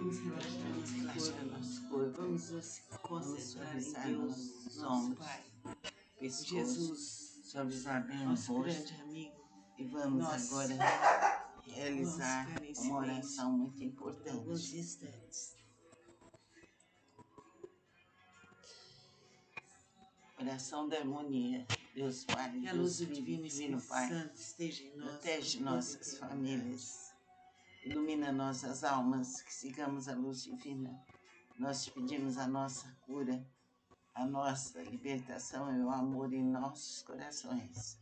Vamos relaxar nosso corpo. Vamos nos Vamos concentrar em suavizar Deus, nossos nosso ombros, Pai. pescoço, Jesus, suavizar bem o nosso rosto. grande amigo. E vamos Nós agora vamos realizar ficar em uma oração muito por alguns importante. instantes. Oração da harmonia. Deus Pai, Que a Deus luz do Filho, Divino Divino Espírito Pai, Santo esteja em nós. protege por toda nossas eternidade. famílias, ilumina nossas almas, que sigamos a luz divina. Nós te pedimos a nossa cura, a nossa libertação e o amor em nossos corações.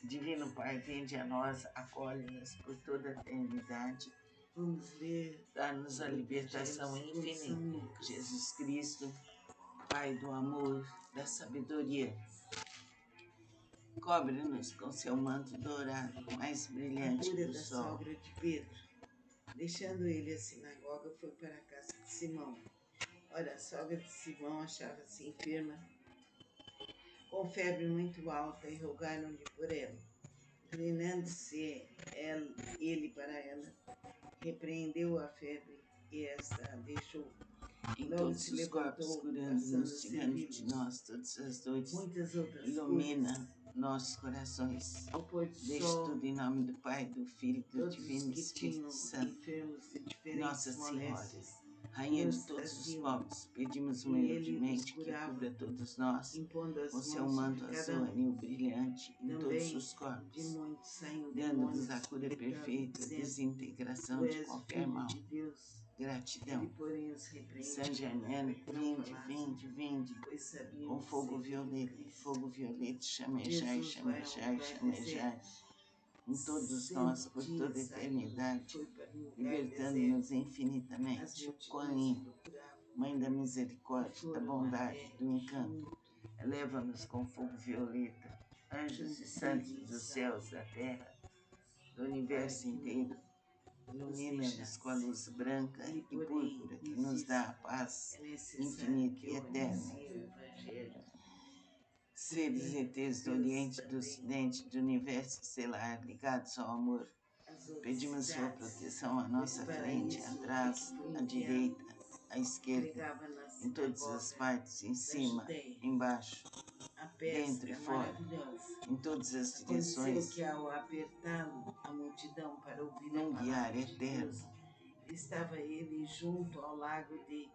Divino Pai, vinde a nós, acolhe-nos por toda a eternidade. Vamos ler Dá-nos a libertação infinita. Jesus Cristo, Pai do amor, da sabedoria, cobre-nos com seu manto dourado, mais a brilhante cura que o da sol. sogra de Pedro. Deixando ele a sinagoga, foi para a casa de Simão. Ora, a sogra de Simão achava-se enferma, com febre muito alta, e rogaram-lhe por ela. Inclinando-se ele para ela, repreendeu a febre, e esta a deixou. Em Logo todos se os corpos, levantou, curando-nos, passando a tirando de servi-los. nós todas as dores. Muitas outras Ilumina curas. nossos corações. Ao pôr do Deixe sol, tudo em nome do Pai, do Filho e do todos os Divino que Espírito tinham Santo. enfermos de Nossa diferentes Senhora, moléstias, Rainha de nos todos os traziam, povos, pedimos e ele os humildemente que curava, cubra todos nós impondo as com seu mãos manto sobre cada azul, um. anil brilhante em todos Também os de corpos, muitos saíam dando-nos demônios, a cura gritando, perfeita, dizendo: desintegração Tu de és qualquer filho mal. de Deus. Ele, Gratidão. porém, os São repreendia, Germaine, para que não vinde, falassem, vinde, vinde, pois sabiam com que fogo serviam violeta, Cristo. fogo violeta, chamejai, Jesus vai a um chamejai, lugar chamejai, deserto. em todos 100 nós por toda a dias saiu, eternidade, foi para um lugar libertando-nos deserto. As infinitamente. multidões Quão procuravam, Mãe da e misericórdia, da foram bondade, até do encanto, junto eleva-nos com fogo violeta, anjos e santos dos céus, da terra, do universo inteiro, ilumina-nos com a luz branca e púrpura que nos dá a paz infinita e eterna. Seres ETs do Oriente e do Ocidente, do universo estelar, ligados ao amor, pedimos sua proteção à nossa frente, atrás, à direita, à esquerda, em todas as partes, em cima, embaixo, dentro e fora, em todas as direções, que ao apertá-lo a multidão para ouvir num a guiar palavra de Deus, eterno. estava ele junto ao lago de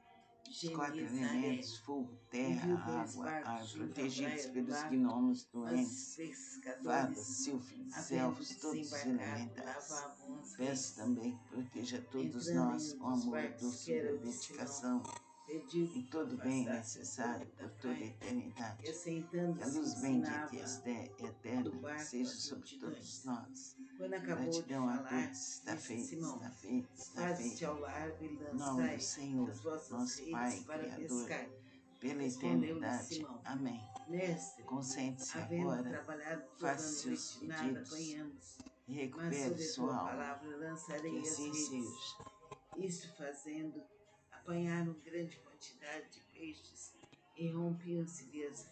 Os quatro Genezaré, elementos, fogo, e viu terra, dois água, barcos ar, junto à protegidos praia do pelos lago, gnomos mas doentes, pescadores, fadas, sílfides, havendo elfos, todos os desembarcado, elementais. lavavam as Peço redes. também que proteja todos Entrando nós em um com dos amor, barcos, que doçura, era o de dedicação Simão, pediu e que todo bem afastasse necessário um pouco da por toda a praia, e eternidade. Que a assentando-se luz ensinava bendita e do eterna barco seja as sobre todos multidões. nós. Quando acabou de Gratidão a falar, todos. Está disse feito, Simão: está feito, está Faze-te feito. ao largo e Em nome do lançai Senhor, as vossas nosso redes Pai, para Criador, pescar. pela Respondeu-lhe eternidade. Simão: Amém. Mestre, Consente-se havendo agora, trabalhado toda faça a seus noite, nada pedidos apanhamos, e mas recupere sobre a sua tua alma. palavra Que lançarei as assim redes. seja. Isto fazendo, apanharam grande quantidade de peixes e rompiam-se-lhe as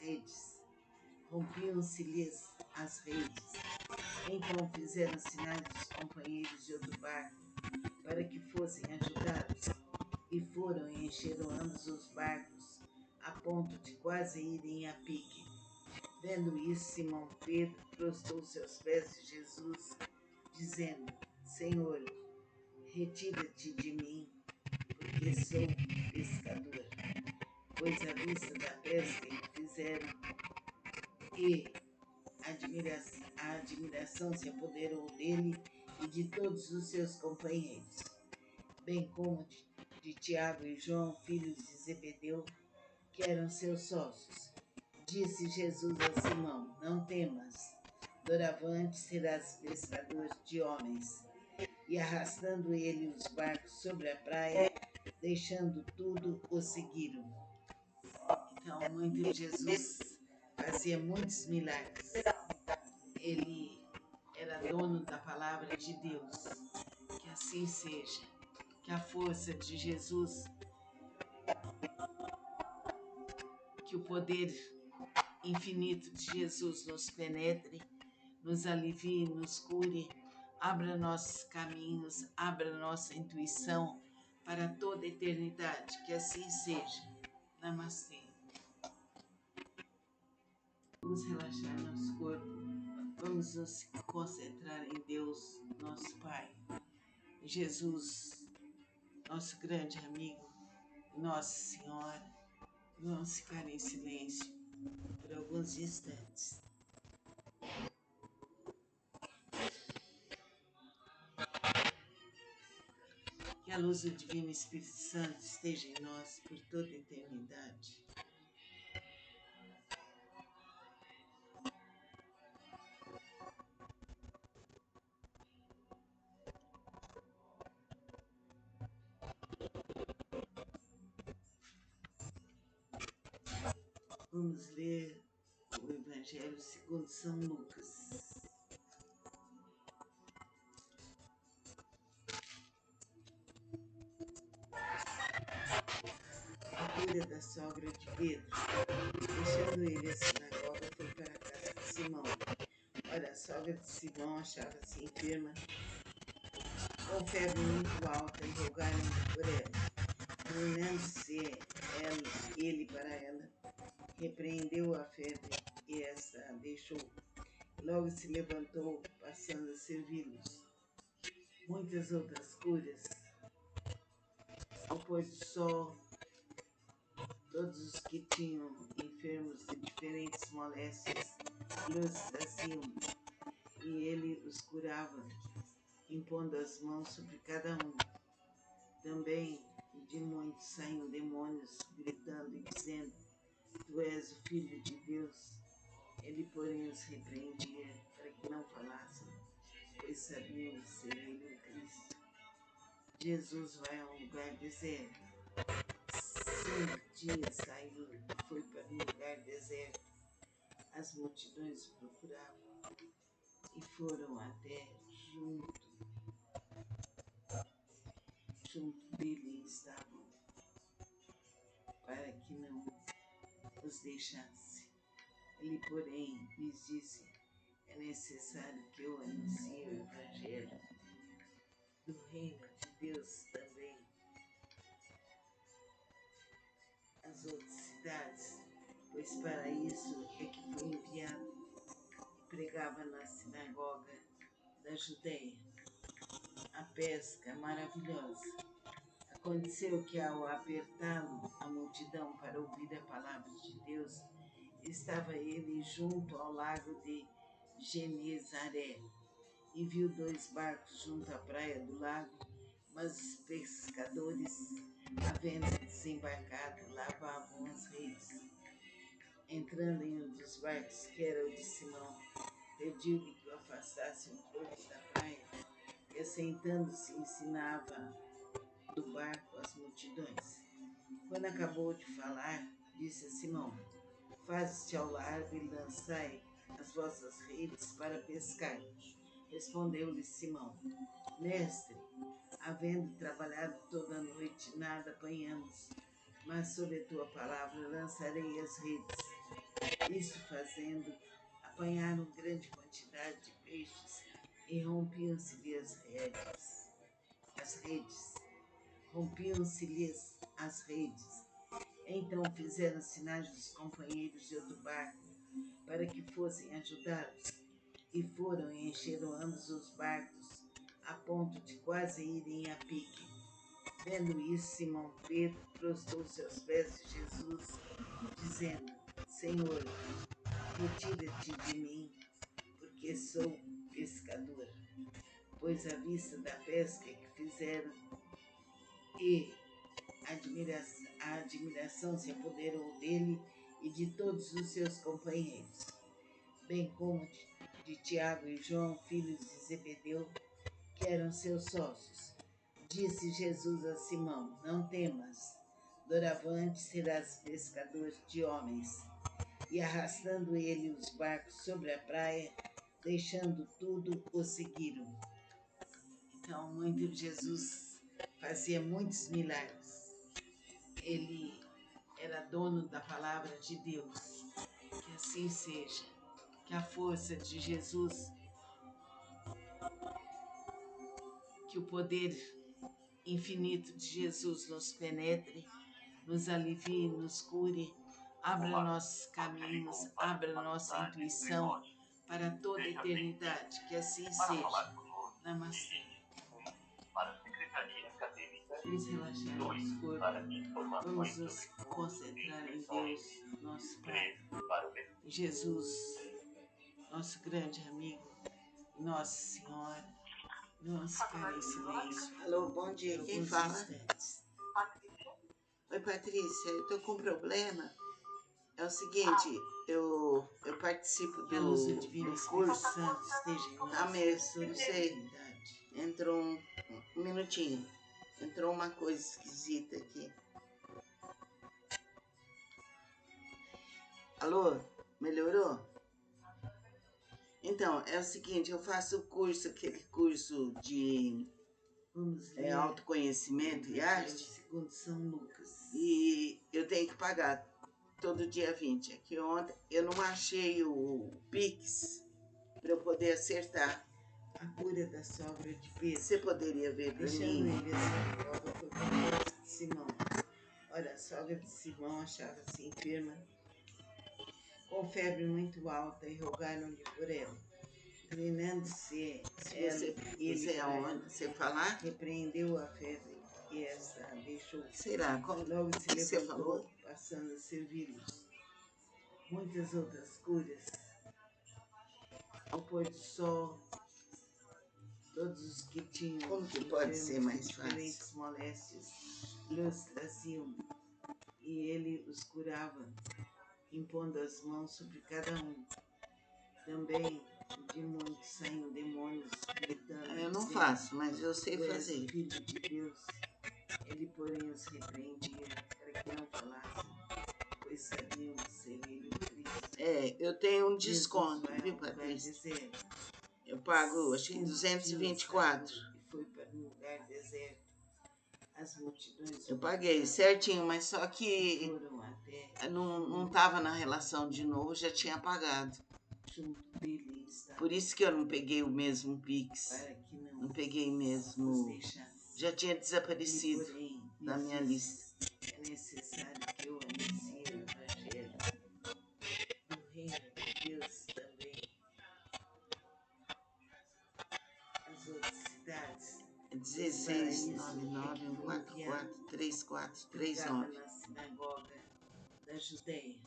redes. Rompiam-se-lhes as redes. Então fizeram sinais dos companheiros de outro barco para que fossem ajudados, e foram e encheram ambos os barcos, a ponto de quase irem a pique. Vendo isso, Simão Pedro prostrou-se aos pés de Jesus, dizendo: Senhor, retira-te de mim, porque sou pescador. Pois à vista da pesca que fizeram, e a admiração se apoderou dele e de todos os seus companheiros, bem como de Tiago e João, filhos de Zebedeu, que eram seus sócios. Disse Jesus a Simão: Não temas, doravante serás pescador de homens. E arrastando ele os barcos sobre a praia, deixando tudo, o seguiram. Então, a mãe de Jesus fazia muitos milagres. Ele era dono da palavra de Deus. Que assim seja. Que a força de Jesus, que o poder infinito de Jesus nos penetre, nos alivie, nos cure, abra nossos caminhos, abra nossa intuição para toda a eternidade. Que assim seja. Namastê. Vamos relaxar nosso corpo. Vamos nos concentrar em Deus, nosso Pai. Em Jesus, nosso grande amigo, Nossa Senhora. Vamos ficar em silêncio por alguns instantes. Que a luz do Divino Espírito Santo esteja em nós por toda a eternidade. Vamos ler o Evangelho segundo São Lucas. A cura da sogra de Pedro. Deixando ele a sinagoga, foi para a casa de Simão. Ora, a sogra de Simão achava-se enferma, com febre muito alta, e rogaram por ela. Inclinando-se ele para ela, repreendeu a febre e esta a deixou. Logo se levantou, passando a servi-los. Muitas outras curas. Ao pôr do sol, todos os que tinham enfermos de diferentes moléstias lhes traziam, e ele os curava, impondo as mãos sobre cada um. Também de muitos saíam demônios, gritando e dizendo: Tu és o Filho de Deus. Ele, porém, os repreendia para que não falassem, pois sabiam ser ele o Cristo. Jesus vai a um lugar deserto. 5 dias saiu e foi para um lugar deserto. As multidões o procuravam e foram até junto dele estavam, para que não os deixasse. Ele, porém, lhes disse: é necessário que eu anuncie o Evangelho do reino de Deus também às outras cidades, pois para isso é que foi enviado. E pregava na sinagoga da Judéia. A pesca maravilhosa. Aconteceu que, ao apertá-lo a multidão para ouvir a palavra de Deus, estava ele junto ao lago de Genezaré e viu 2 barcos junto à praia do lago, mas os pescadores, havendo desembarcado, lavavam as redes. Entrando em um dos barcos, que era o de Simão, pediu-lhe que o afastasse um pouco da praia, e assentando-se ensinava do barco as multidões. Quando acabou de falar, disse a Simão: faze-te ao largo e lançai as vossas redes para pescar. Respondeu-lhe Simão: Mestre, havendo trabalhado toda a noite, nada apanhamos, mas sob a tua palavra lançarei as redes. Isto fazendo, apanharam grande quantidade de peixes e rompiam-se-lhe as redes. Rompiam-se-lhes as redes. Então fizeram sinais dos companheiros de outro barco para que fossem ajudá-los, e foram e encheram ambos os barcos, a ponto de quase irem a pique. Vendo isso, Simão Pedro prostrou-se aos pés de Jesus, dizendo: Senhor, retira-te de mim, porque sou pescador. Pois à vista da pesca que fizeram e a admiração se apoderou dele e de todos os seus companheiros, bem como de Tiago e João, filhos de Zebedeu, que eram seus sócios. Disse Jesus a Simão: Não temas, doravante serás pescador de homens. E arrastando ele os barcos sobre a praia, deixando tudo, o seguiram. Então, Jesus fazia muitos milagres. Ele era dono da palavra de Deus. Que assim seja. Que a força de Jesus Que o poder infinito de Jesus nos penetre, nos alivie, nos cure, abra nossos caminhos, abra nossa intuição para toda a eternidade. Que assim seja. Namastê. Vamos relaxar nosso corpo. Vamos nos concentrar em Deus, nosso Pai. Em Jesus, nosso grande amigo, Nossa Senhora. Vamos ficar em silêncio. Alô, bom dia. Quem fala? Instantes. Oi, Patrícia. Eu tô com um problema. É o seguinte, eu participo Que a luz do do Divino Espírito curso. Santo esteja em nós. Tá mesmo, não toda a sei. eternidade. Entrou um minutinho. Entrou uma coisa esquisita aqui. Alô? Melhorou? Então, é o seguinte, eu faço o curso, aquele curso de Vamos ler autoconhecimento e arte, segundo São Lucas. e eu tenho que pagar todo dia 20. Aqui ontem eu não achei o Pix para eu poder acertar. A cura da sogra de Pedro. Você poderia ver para Deixando mim? ele assim, logo foi para de Simão. Olha, a sogra de Simão achava-se enferma, com febre muito alta, e rogaram-lhe por ela. Inclinando-se Você é onde? Você falar? repreendeu a febre e esta deixou. Será? Logo se que você levantou, falou? passando a servi-los. Muitas outras curas. Ao pôr do sol, todos os que tinham Como que pode ser mais diferentes fácil? moléstias lhes traziam, e ele os curava, impondo as mãos sobre cada um. Também de muitos saíam demônios, gritando. Eu não dizendo, faço, mas eu sei "Tu és fazer. Filho de Deus." Ele, porém, os repreendia para que não falassem, pois sabiam ser ele o Cristo. Eu tenho um Jesus desconto, vai viu, ao lugar Patrícia? deserto. Eu pago, acho que 100 224. dias saiu e foi para um lugar deserto. As multidões Eu paguei certinho, mas só que foram até não tava na relação de novo, já tinha pagado. junto dele está, Por isso que eu não peguei o mesmo Pix. para que Não não peguei os mesmo. deixasse. Já tinha Ele, desaparecido porém, da minha lhes lista. disse, é necessário que eu anuncie o Evangelho do reino de Deus também às outras cidades. 16 99 144 3439. Na sinagoga da Judéia.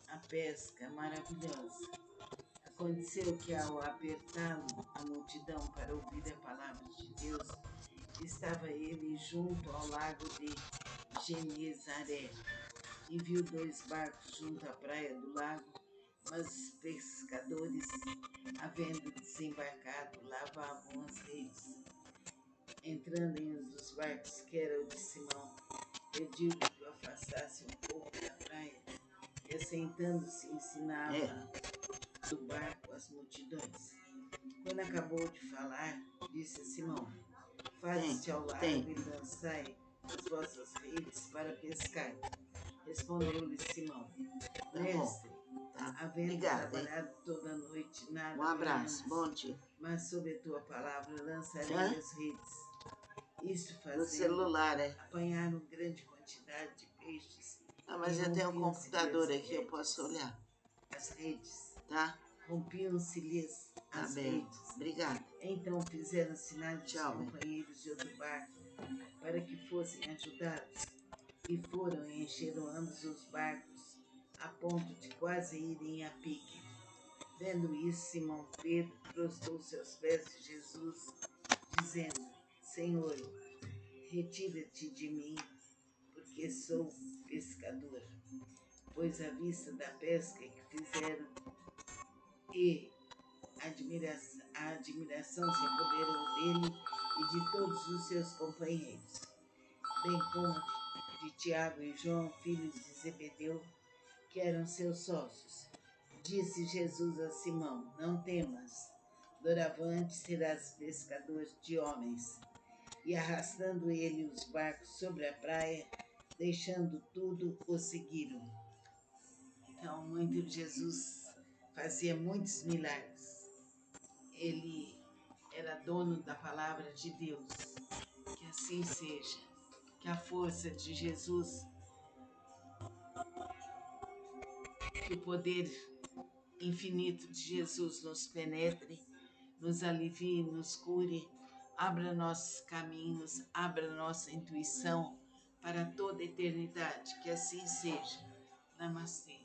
A pesca maravilhosa. Aconteceu que, ao apertá-lo a multidão para ouvir a palavra de Deus, estava ele junto ao lago de Genezaré e viu 2 barcos junto à praia do lago, mas os pescadores, havendo desembarcado, lavavam as redes. Entrando em um dos barcos, que era o de Simão, pediu-lhe que o afastasse um pouco da praia, e assentando-se ensinava do barco as multidões. Quando acabou de falar, disse a Simão: faze-te ao largo e lançai as vossas redes para pescar. Respondeu-lhe Simão: Mestre, havendo trabalhado toda a noite, nada Um abraço, apanhamos, bom dia. mas sob a tua palavra lançarei as redes. Isto fazendo, no celular, apanharam grande quantidade de peixes. Mas eu tenho um computador aqui, eu posso olhar. As redes. Tá? Rompiam-se-lhes as redes. Obrigada. Então fizeram sinais aos companheiros de outro barco para que fossem ajudados. E foram e encheram ambos os barcos, a ponto de quase irem a pique. Vendo isso, Simão Pedro prostrou-se aos pés de Jesus, dizendo: Senhor, retira-te de mim, porque sou pescador. Pois à vista da pesca que fizeram e a admiração se apoderou dele e de todos os seus companheiros, bem como de Tiago e João, filhos de Zebedeu, que eram seus sócios. Disse Jesus a Simão: Não temas, doravante serás pescador de homens. E arrastando ele os barcos sobre a praia, deixando tudo, o seguiram. Então, Jesus fazia muitos milagres. Ele era dono da palavra de Deus. Que assim seja. Que a força de Jesus, que o poder infinito de Jesus nos penetre, nos alivie, nos cure, abra nossos caminhos, abra nossa intuição para toda a eternidade. Que assim seja. Namastê.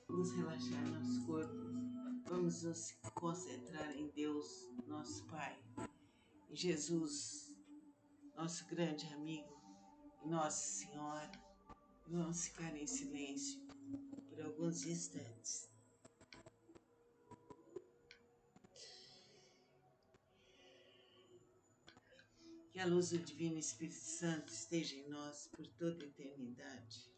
Vamos relaxar nosso corpo. Vamos nos concentrar em Deus, nosso Pai, em Jesus, nosso grande amigo, em Nossa Senhora. Vamos ficar em silêncio por alguns instantes. Que a luz do Divino Espírito Santo esteja em nós por toda a eternidade.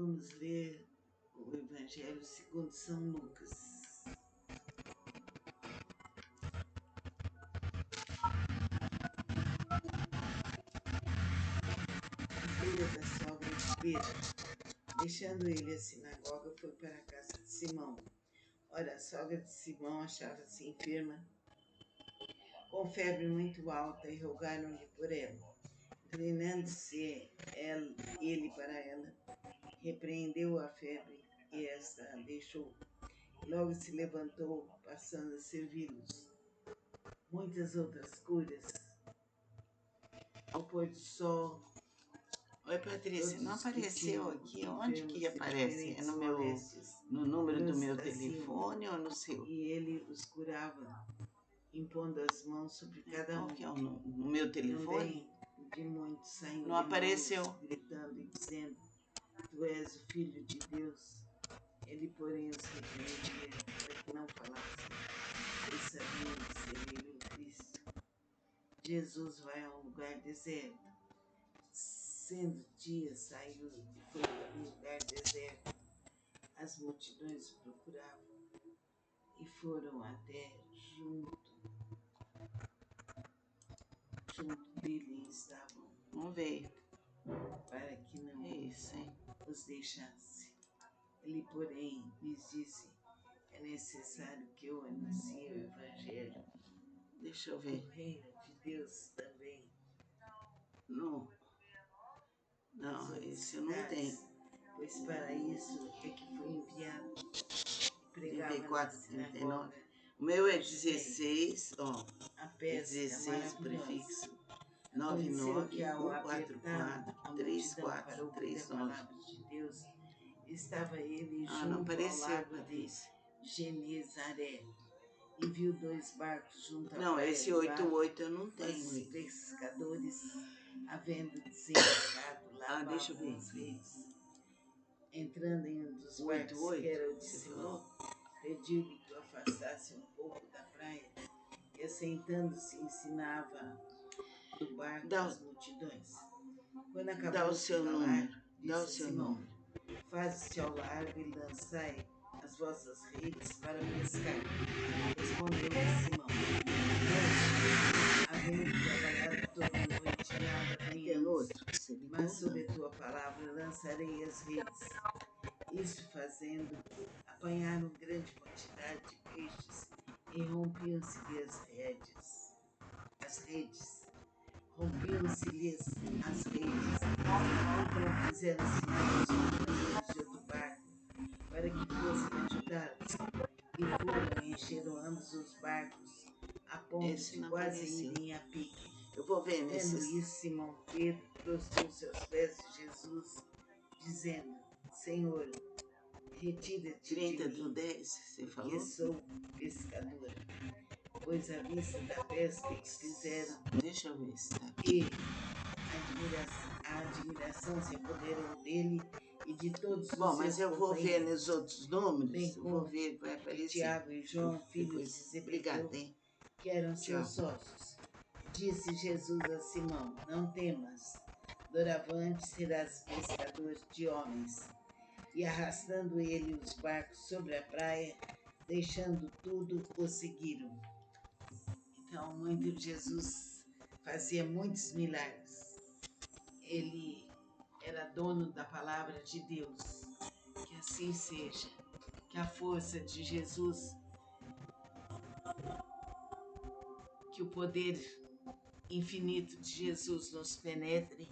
Vamos ler o Evangelho segundo São Lucas. A filha da sogra de Pedro, deixando ele a sinagoga, foi para a casa de Simão. Ora, a sogra de Simão achava-se enferma, com febre muito alta, e rogaram-lhe por ela. Inclinando-se ele para ela, repreendeu a febre, e esta a deixou. Logo se levantou, passando a servi-los. Muitas outras curas. Ao pôr do sol. Oi, Patrícia, não apareceu aqui? Onde que aparece? É no número do meu telefone ou no seu? E ele os curava, impondo as mãos sobre cada um. Qual que é no meu telefone? Também de muitos saindo não apareceu. Gritando e dizendo: Tu és o Filho de Deus. Ele, porém, os repreendia para que não falassem, pois sabiam ser ele o Cristo. Jesus vai a um lugar deserto. Sendo dia, saiu e foi para um lugar deserto. As multidões o procuravam e foram até junto dele estavam. Não veio. Para que não isso, hein? os deixasse. Ele, porém, lhes disse: é necessário que eu anuncie o Evangelho. Deixa eu ver. O reino de Deus também. Não, esse eu não tenho. Pois para isso é que foi enviado. E pregava na sinagoga. O meu é 16, ó. A pesca, 16, prefixo 991443439. De Deus, estava ele junto não apareceu, ao lago de Genezaré e viu dois barcos junto à praia. Não, esse 88 eu não tenho. Os pescadores, havendo desembarcado, lavavam as redes. Entrando em um dos barcos, que era o de Simão, pediu-lhe que o afastasse um pouco da praia e, assentando-se, ensinava do barco as multidões. Quando acabou de falar, disse Simão: faze-se ao largo e lançai as vossas redes para pescar. Respondeu-lhe Simão: havendo trabalhado toda a noite, nada apanhamos, mas sob a tua palavra lançarei as redes. Isso fazendo, apanharam grande quantidade de peixes e rompiam-se-lhe as redes. Rompiam-se-lhes as redes. Então fizeram sinal aos companheiros de outro barco para que fossem ajudá-los. E foram e encheram ambos os barcos, a ponto de quase irem a pique. Eu vou ver Vendo isso, Simão Pedro prostrou-se aos pés de Jesus, dizendo: Senhor, retira-te 30 de do mim, 10, você falou? que sou pescador. Pois à vista da pesca que fizeram, deixa eu ver se está aqui. E a admiração se apoderou dele e de todos os seus Bom, mas eu vou ver nos outros números, eu vou ver, vai aparecer. Tiago e João, filhos de Zebedeu, que eram seus sócios. Disse Jesus a Simão: não temas, doravante serás pescador de homens. E arrastando ele os barcos sobre a praia, deixando tudo, o seguiram. Então, Jesus fazia muitos milagres. Ele era dono da palavra de Deus. Que assim seja. Que a força de Jesus, que o poder infinito de Jesus nos penetre,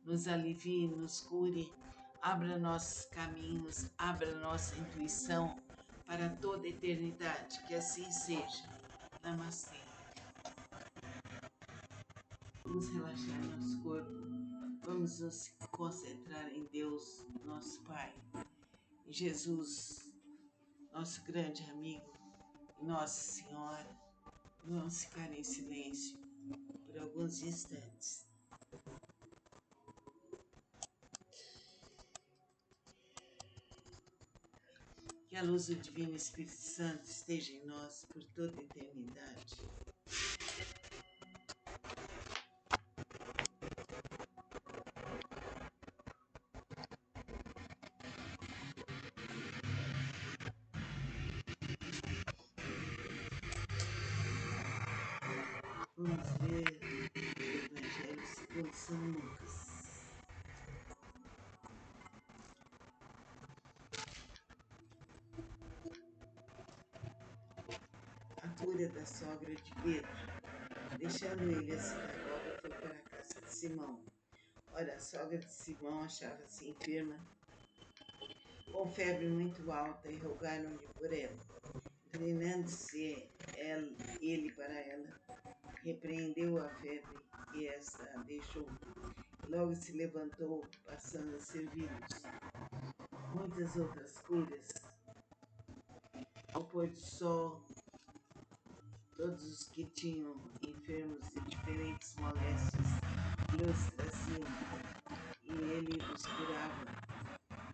nos alivie, nos cure, abra nossos caminhos, abra nossa intuição para toda a eternidade. Que assim seja. Namastê. Vamos relaxar nosso corpo. Vamos nos concentrar em Deus, nosso Pai, em Jesus, nosso grande amigo, em Nossa Senhora. Vamos ficar em silêncio por alguns instantes. Que a luz do Divino Espírito Santo esteja em nós por toda a eternidade. Vamos ler o Evangelho segundo São Lucas. A cura da sogra de Pedro. Deixando ele a sinagoga, foi para a casa de Simão. Ora, a sogra de Simão achava-se enferma, com febre muito alta, e rogaram-lhe por ela. Inclinando-se ele para ela, repreendeu a febre e esta a deixou. Logo se levantou, passando a servi-los. Muitas outras curas. Ao pôr do sol, todos os que tinham enfermos de diferentes moléstias lhes traziam, e ele os curava,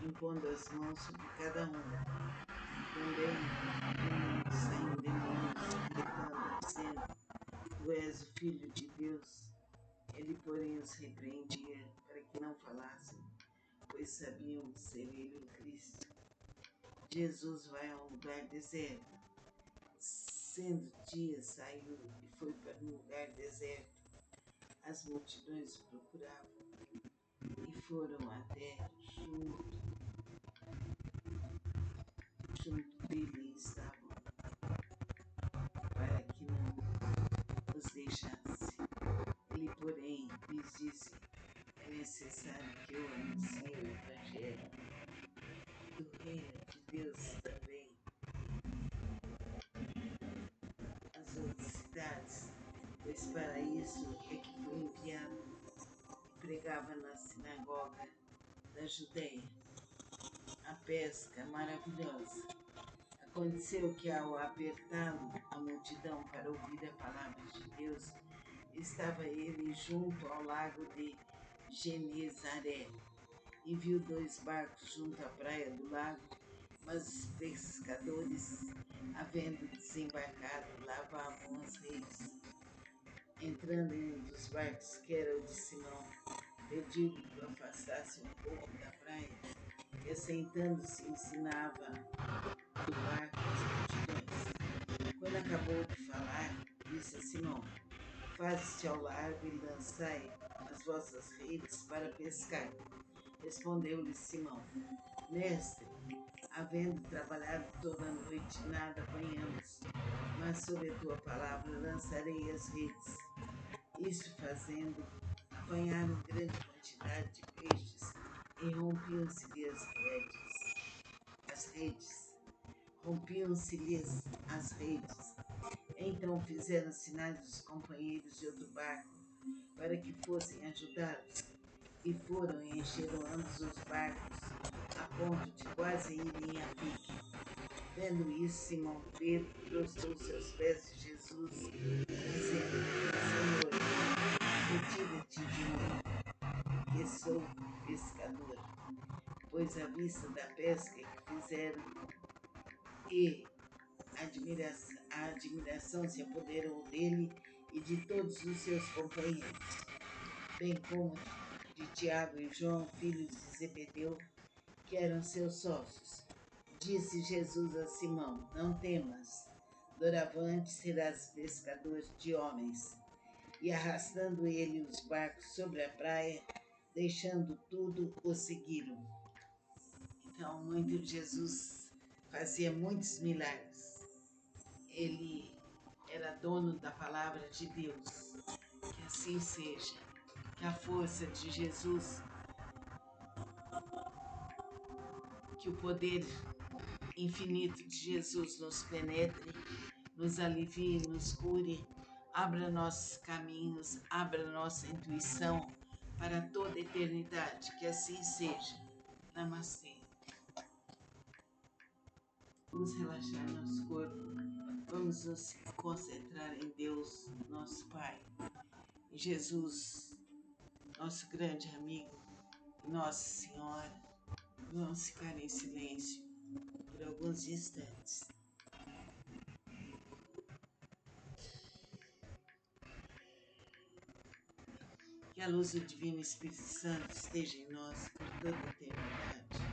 impondo as mãos sobre cada um. Também do mundo saíam demônios, gritando, dizendo: Tu és o Filho de Deus. Ele, porém, os repreendia para que não falassem, pois sabiam ser ele o Cristo. Jesus vai a um lugar deserto. Sendo dia, saiu e foi para um lugar deserto. As multidões o procuravam e foram até junto dele estavam, para que não os deixasse. Ele, porém, lhes disse: é necessário que eu anuncie o Evangelho do Reino de Deus também às outras cidades, pois para isso é que foi enviado. E pregava na sinagoga da Judéia. A pesca maravilhosa. Aconteceu que, ao apertá-lo a multidão para ouvir a palavra de Deus, estava ele junto ao lago de Genezaré e viu dois barcos junto à praia do lago, mas os pescadores, havendo desembarcado, lavavam as redes. Entrando em um dos barcos, que era o de Simão, pediu-lhe que o afastasse um pouco da praia, e assentando-se ensinava do barco as multidões. Quando acabou de falar, disse a Simão: faze-te ao largo e lançai as vossas redes para pescar. Respondeu-lhe Simão: Mestre, havendo trabalhado toda a noite, nada apanhamos, mas sob a tua palavra lançarei as redes. Isto fazendo, apanharam grande quantidade de peixes e rompiam-se-lhe as redes. Rompiam-se-lhes as redes. Então fizeram sinais dos companheiros de outro barco para que fossem ajudá-los, e foram e encheram ambos os barcos, a ponto de quase irem a pique. Vendo isso, Simão Pedro prostrou-se aos pés de Jesus, dizendo: Senhor, retira-te de mim, que sou pescador, pois à vista da pesca que fizeram e a admiração se apoderou dele e de todos os seus companheiros, bem como de Tiago e João, filhos de Zebedeu, que eram seus sócios. Disse Jesus a Simão: Não temas, doravante serás pescador de homens. E arrastando ele os barcos sobre a praia, deixando tudo, o seguiram. Então, muito Jesus fazia muitos milagres. Ele era dono da palavra de Deus. Que assim seja. Que a força de Jesus, que o poder infinito de Jesus nos penetre, nos alivie, nos cure, abra nossos caminhos, abra nossa intuição para toda a eternidade. Que assim seja. Namastê. Vamos relaxar nosso corpo. Vamos nos concentrar em Deus, nosso Pai, em Jesus, nosso grande amigo, Nossa Senhora. Vamos ficar em silêncio por alguns instantes. Que a luz do Divino Espírito Santo esteja em nós por toda a eternidade.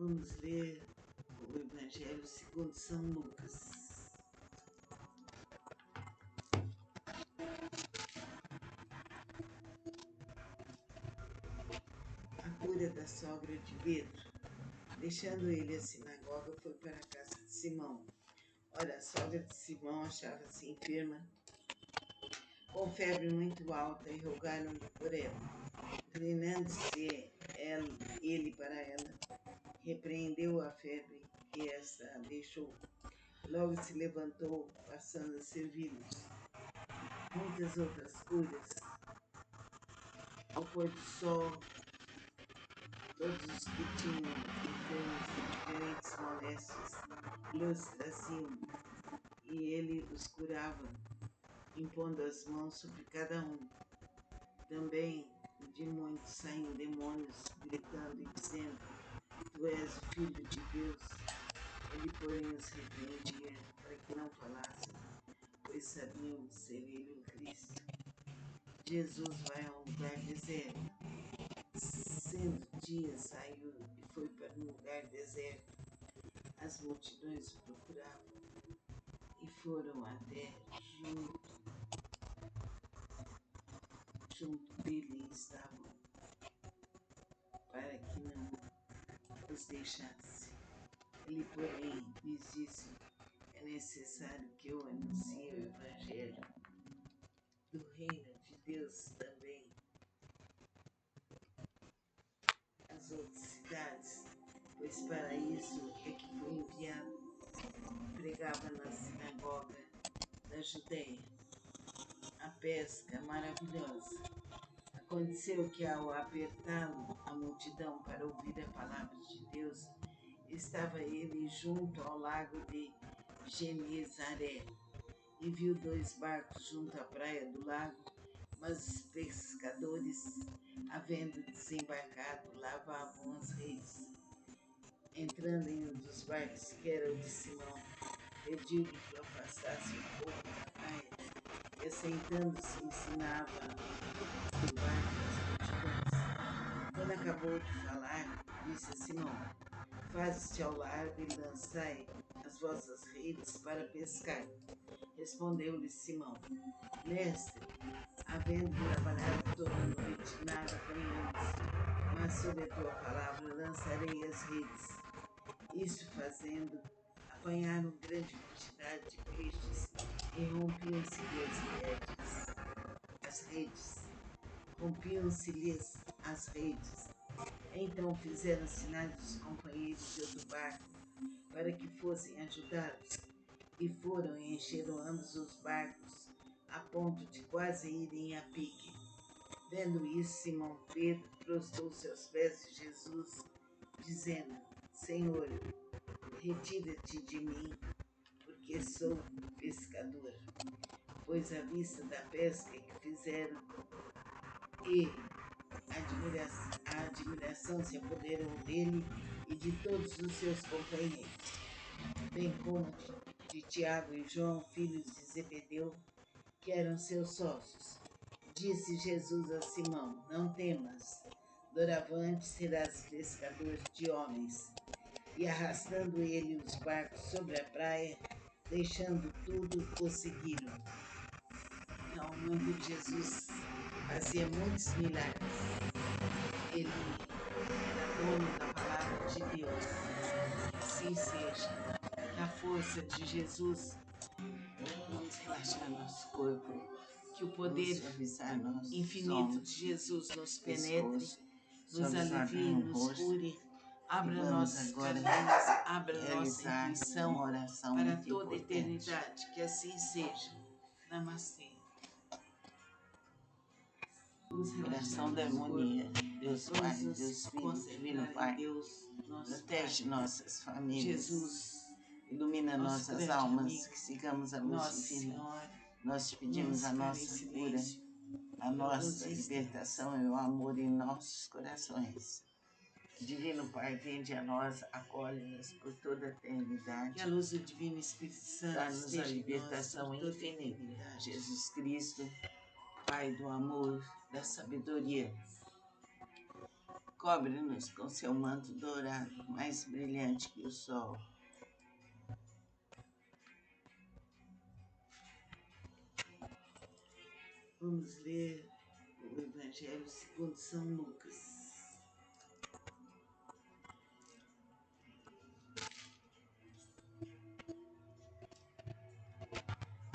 Vamos ler o Evangelho segundo São Lucas. A cura da sogra de Pedro. Deixando ele a sinagoga, foi para a casa de Simão. Ora, a sogra de Simão achava-se enferma, com febre muito alta, e rogaram-lhe por ela. Inclinando-se ele para ela, repreendeu a febre e esta a deixou. Logo se levantou, passando a servi-los. Muitas outras curas. Ao pôr do sol, todos os que tinham enfermos de diferentes moléstias lhes traziam, e ele os curava, impondo as mãos sobre cada um. Também de muitos saíam demônios, gritando e dizendo: Tu és o Filho de Deus. Ele, porém, os repreendia para que não falassem, pois sabiam ser ele o Cristo. Jesus vai a um lugar deserto. Sendo dia, saiu e foi para um lugar deserto. As multidões o procuravam e foram até junto dele estavam, para que não os deixasse. Ele, porém, lhes disse: É necessário que eu anuncie o Evangelho do Reino de Deus também às outras cidades, pois para isso é que fui enviado. Pregava na sinagoga da Judéia. A pesca maravilhosa. Aconteceu que, ao apertá-lo a multidão para ouvir a palavra de Deus, estava ele junto ao lago de Genezaré e viu dois barcos junto à praia do lago, mas os pescadores, havendo desembarcado, lavavam as redes. Entrando em um dos barcos, que era o de Simão, pediu-lhe que o afastasse um pouco da praia, e assentando-se ensinava do barco as multidões. Quando acabou de falar, disse a Simão: Faze-te ao largo e lançai as vossas redes para pescar. Respondeu-lhe Simão: Mestre, havendo trabalhado toda a noite, nada apanhamos, mas sob a tua palavra lançarei as redes. Isso fazendo, apanharam grande quantidade de peixes e rompiam-se-lhes as redes. Então fizeram sinais dos companheiros de outro barco para que fossem ajudá-los, e foram e encheram ambos os barcos, a ponto de quase irem a pique. Vendo isso, Simão Pedro prostrou-se aos pés de Jesus, dizendo: Senhor, retira-te de mim, porque sou pescador. Pois à vista da pesca que fizeram e A admiração se apoderou dele e de todos os seus companheiros, bem como de Tiago e João, filhos de Zebedeu, que eram seus sócios. Disse Jesus a Simão: Não temas, doravante serás pescador de homens. E arrastando ele os barcos sobre a praia, deixando tudo, o seguiram. Então, muito Jesus fazia muitos milagres. Ele era dono da palavra de Deus. Que assim seja. Na força de Jesus, Vamos relaxar nosso corpo, que o vamos poder suavizar nossos infinito de ombros, Jesus nos penetre, pescoço, nos suavizar alivie, bem o nos rosto. cure, E abra vamos nossas agora caminhos, abra nossa realizar intuição uma oração para muito toda a importante. eternidade. Que assim seja. Namastê. Vamos relaxar Oração da nosso corpo. harmonia. Deus Pai, Vamos nos Deus Filho, Divino concentrar em Pai, Deus, nosso protege Pai. nossas famílias, Jesus, ilumina nosso nossas grande almas, amigo, que sigamos a luz Nossa divina. Senhora. Nós te pedimos Vamos a ficar em nossa cura, silêncio a por alguns nossa instantes. libertação e o amor em nossos corações. Divino Pai, vinde a nós, acolhe-nos por toda a Que eternidade. a luz do Divino Espírito Santo Dá-nos a esteja em nós libertação por toda a infinita. eternidade. Jesus Cristo, Pai do amor, da sabedoria, cobre-nos com seu manto dourado, mais brilhante que o sol. Vamos ler o Evangelho segundo São Lucas.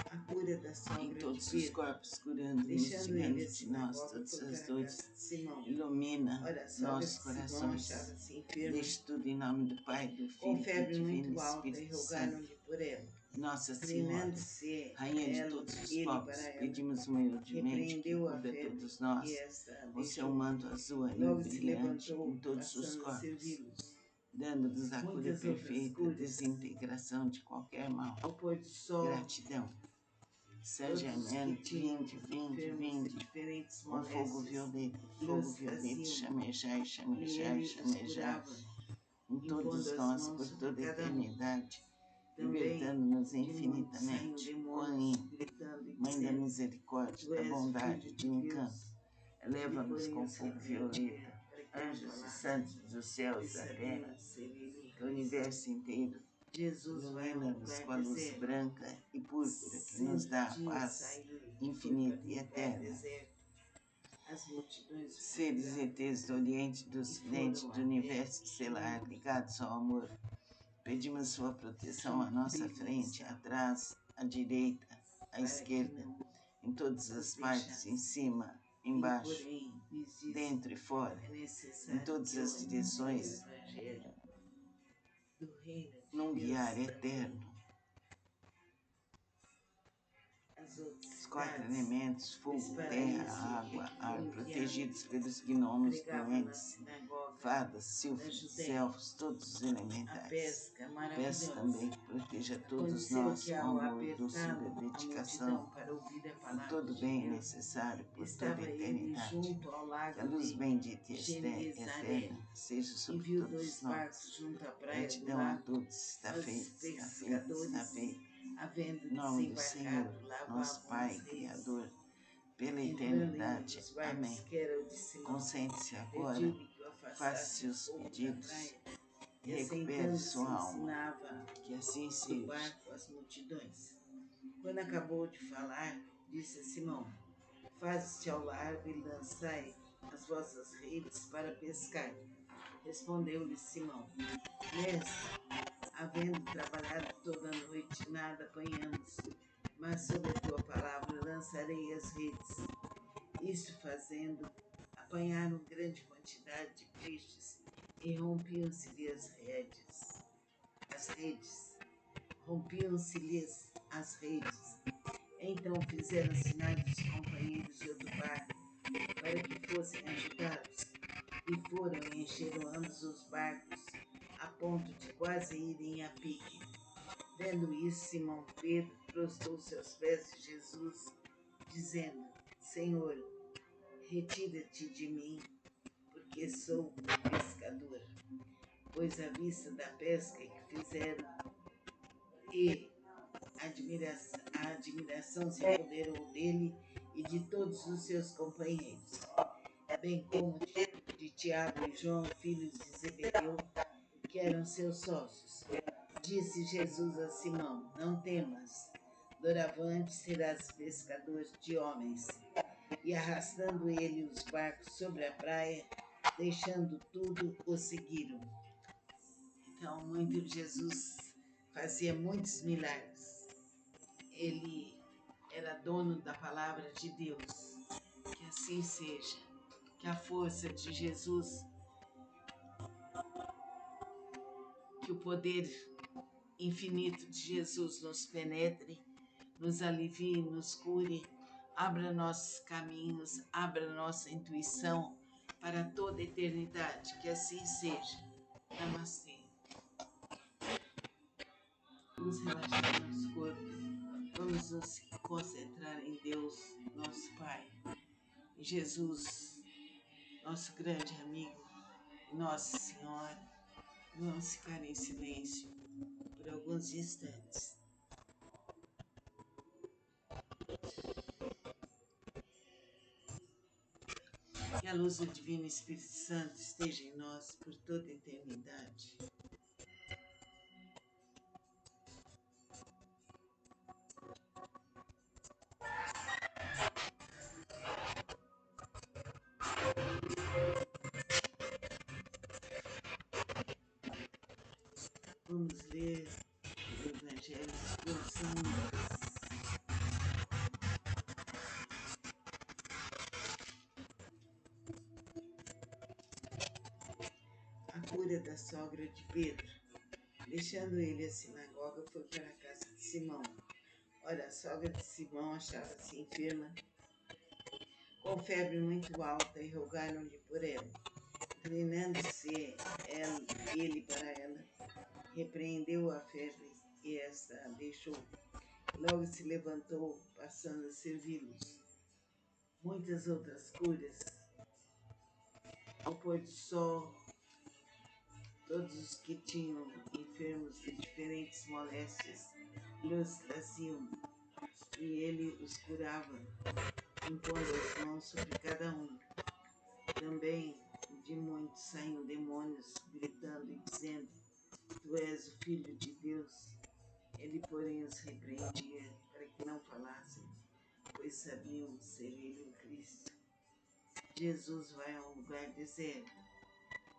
A cura da Em sogra todos de os Pedro, corpos, curando-nos, deixando ele tirando a de nós sinagoga, todas foi as para a dores. casa de Simão. Ilumina Ora, a sogra nossos de Simão corações. achava-se enferma, Deixe tudo em nome do Pai, do com Filho e do febre Divino muito alta, e Espírito Santo. rogaram-lhe por ela. Nossa Senhora, Inclinando-se Rainha de ela, todos os ele povos, para ela, pedimos humildemente que repreendeu a cubra febre todos e nós esta com seu deixou. manto azul e Logo se brilhante levantou, em todos os passando a corpos, servi-los. dando-nos a cura Muitas outras perfeita, curas. desintegração de qualquer mal. Ao pôr do sol, Gratidão. Saint todos os Germain, que tinham vinde, vinde, enfermos de vinde. diferentes Com fogo moléstias violeta, lhes traziam, chamejai, e chamejai, ele os chamejai, curava, em impondo todos as nós mãos por sobre toda a cada um. eternidade, Também libertando-nos de muitos saíam infinitamente. demônios, Quão gritando e Mãe da dizendo: misericórdia, Tu da és bondade, filho do de encanto, Deus. eleva-nos Porém com os fogo repreendia, violeta, para que anjos e falassem, santos dos céus pois e da sabiam terra, ser ele do universo inteiro. Jesus vai a um Ilumina-nos lugar com a luz deserto. branca e púrpura que nos 100 dá a dias paz saiu e foi infinita para um e lugar eterna. deserto. As multidões o Seres procuravam ETs do Oriente e do e Ocidente, foram do a universo pé estelar, junto ligados ao amor, pedimos sua proteção à nossa dele frente, estava, atrás, à direita, à para que esquerda, não em todas os as partes, em deixasse. cima, Ele, embaixo, porém, lhes disse: dentro e fora, é em necessário todas que eu as anuncie o direções, Evangelho do reino num de guiar Deus também eterno. às outras Os quatro cidades, elementos, pois fogo, para terra, isso água, é que ar, foi enviado. protegidos pelos gnomos, Pregava na duendes, sinagoga fadas, da sílfides, Judéia. elfos, todos os A elementais. pesca Peço maravilhosa. também que proteja todos Aconteceu nós que com ao amor, doçura, apertá-lo a dedicação, multidão para ouvir a por palavra todo de bem Deus, necessário por toda a estava ele eternidade. junto ao Que lago a luz de bendita e Genezaré eterna seja e sobre viu todos 2 nós. barcos junto à praia do Gratidão a lago. todos. Está Os feito, está feito, está pescadores, feito. havendo Em nome do Senhor, desembarcado, nosso lavavam Pai, as redes. Criador, pela Entrando em um eternidade. dos barcos, Amém. que era o de Simão, Concentre-se agora, pediu-lhe que o faça afastasse um seus pouco da pedidos praia e e, recupere assentando-se, sua alma. ensinava Que assim do seja. barco as multidões. Quando acabou de falar, disse a Simão: Faze-te ao largo e lançai as vossas redes para pescar. Respondeu-lhe Simão: Mestre, havendo trabalhado toda a noite, nada apanhamos, mas sob a tua palavra lançarei as redes. Isto fazendo, apanharam grande quantidade de peixes e rompiam-se-lhe as redes. Rompiam-se-lhes as redes. Então fizeram sinais dos companheiros de outro barco para que fossem ajudados, e foram e encheram ambos os barcos, a ponto de quase irem a pique. Vendo isso, Simão Pedro prostrou-se aos pés de Jesus, dizendo: Senhor, retira-te de mim, que sou pescador, pois à vista da pesca que fizeram e a admiração se apoderou dele e de todos os seus companheiros, bem como de Tiago e João, filhos de Zebedeu, que eram seus sócios. Disse Jesus a Simão: Não temas, doravante serás pescador de homens. E arrastando ele os barcos sobre a praia, deixando tudo, o seguiram. Então, muito Jesus fazia muitos milagres. Ele era dono da palavra de Deus. Que assim seja. Que a força de Jesus, que o poder infinito de Jesus nos penetre, nos alivie, nos cure, abra nossos caminhos, abra nossa intuição para toda a eternidade. Que assim seja. Namastê. Vamos relaxar nosso corpo. Vamos nos concentrar em Deus, nosso Pai. Em Jesus, nosso grande amigo, Nossa Senhora. Vamos ficar em silêncio por alguns instantes. Que a luz do Divino Espírito Santo esteja em nós por toda a eternidade. Vamos ler o Evangelho segundo São Lucas. A cura da sogra de Pedro. Deixando ele a sinagoga, foi para a casa de Simão. Ora, a sogra de Simão achava-se enferma, com febre muito alta, e rogaram-lhe por ela. Inclinando-se ele para ela, repreendeu a febre e esta a deixou. Logo se levantou, passando a servi-los. Muitas outras curas. Ao pôr do sol, todos os que tinham enfermos de diferentes moléstias lhes traziam, e ele os curava, impondo as mãos sobre cada um. Também de muitos saíam demônios, gritando e dizendo: Tu és o Filho de Deus. Ele, porém, os repreendia para que não falassem, pois sabiam ser ele o Cristo. Jesus vai a um lugar deserto.